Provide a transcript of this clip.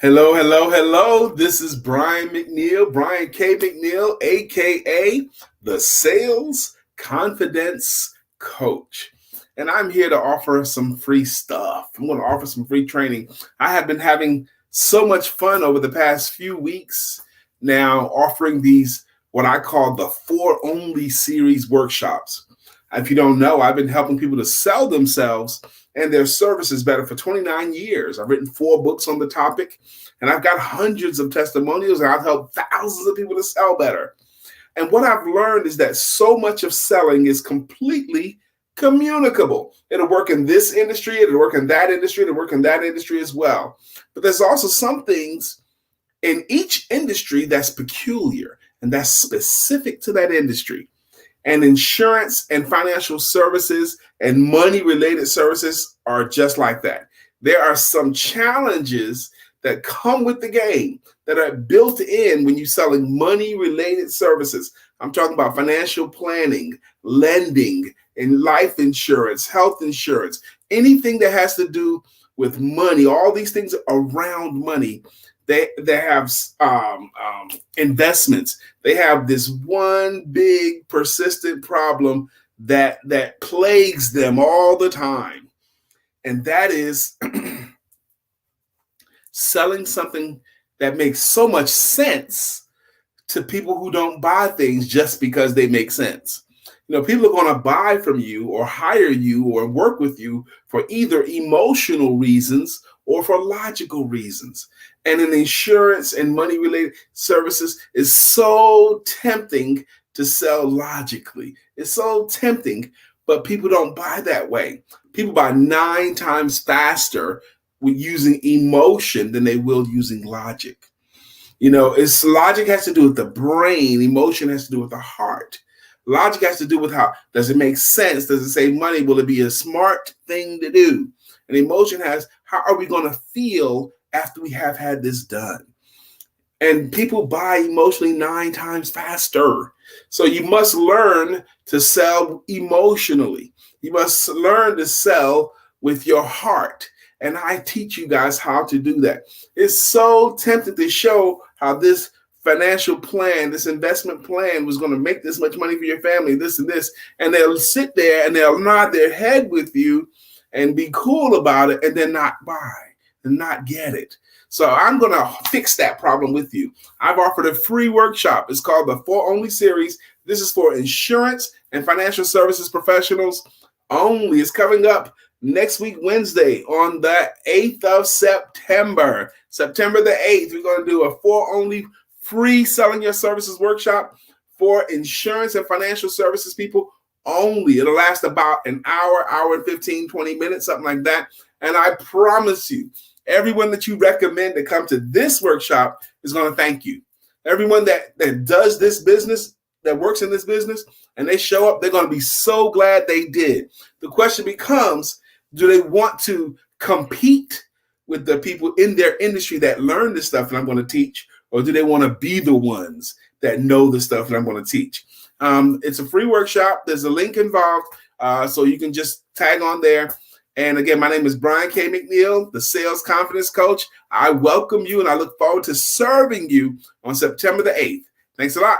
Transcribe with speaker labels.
Speaker 1: Hello, hello, hello. This is Brian McNeil, Brian K. McNeil, aka the Sales Confidence Coach. And I'm here to offer some free stuff. I'm going to offer some free training. I have been having so much fun over the past few weeks now offering these, what I call the For Only series workshops. If you don't know, I've been helping people to sell themselves and their services better for 29 years. I've written 4 books on the topic, and I've got hundreds of testimonials, and I've helped thousands of people to sell better. And what I've learned is that so much of selling is completely communicable. It'll work in this industry, it'll work in that industry, it'll work in that industry as well. But there's also some things in each industry that's peculiar and that's specific to that industry. And insurance and financial services and money-related services are just like that. There are some challenges that come with the game that are built in when you're selling money-related services. I'm talking about financial planning, lending, and life insurance, health insurance, anything that has to do with money. All these things around money. They have investments. They have this one big persistent problem that plagues them all the time, and that is selling something that makes so much sense to people who don't buy things just because they make sense. You know, people are going to buy from you or hire you or work with you for either emotional reasons or for logical reasons. And in insurance and money-related services, it's so tempting to sell logically. It's so tempting, but people don't buy that way. People buy 9 times faster with using emotion than they will using logic. You know, it's logic has to do with the brain. Emotion has to do with the heart. Logic has to do with how, does it make sense? Does it save money? Will it be a smart thing to do? And emotion has, how are we going to feel after we have had this done? And people buy emotionally 9 times faster. So you must learn to sell emotionally. You must learn to sell with your heart. And I teach you guys how to do that. It's so tempting to show how this financial plan, this investment plan was going to make this much money for your family, this and this. And they'll sit there and they'll nod their head with you and be cool about it and then not buy and not get it. So I'm going to fix that problem with you. I've offered a free workshop. It's called the For Only series. This is for insurance and financial services professionals only. It's coming up next week, Wednesday, on the 8th of September. September the 8th, we're going to do a For Only free selling your services workshop for insurance and financial services people only. It'll last about an hour, hour and 15, 20 minutes, something like that. And I promise you, everyone that you recommend to come to this workshop is going to thank you. Everyone that does this business, that works in this business, and they show up, they're going to be so glad they did. The question becomes, do they want to compete with the people in their industry that learn this stuff that I'm going to teach, or do they want to be the ones that know the stuff that I'm going to teach? It's a free workshop. There's a link involved, so you can just tag on there. And again, my name is Brian K. McNeil, the Sales Confidence Coach. I welcome you, and I look forward to serving you on September the 8th. Thanks a lot.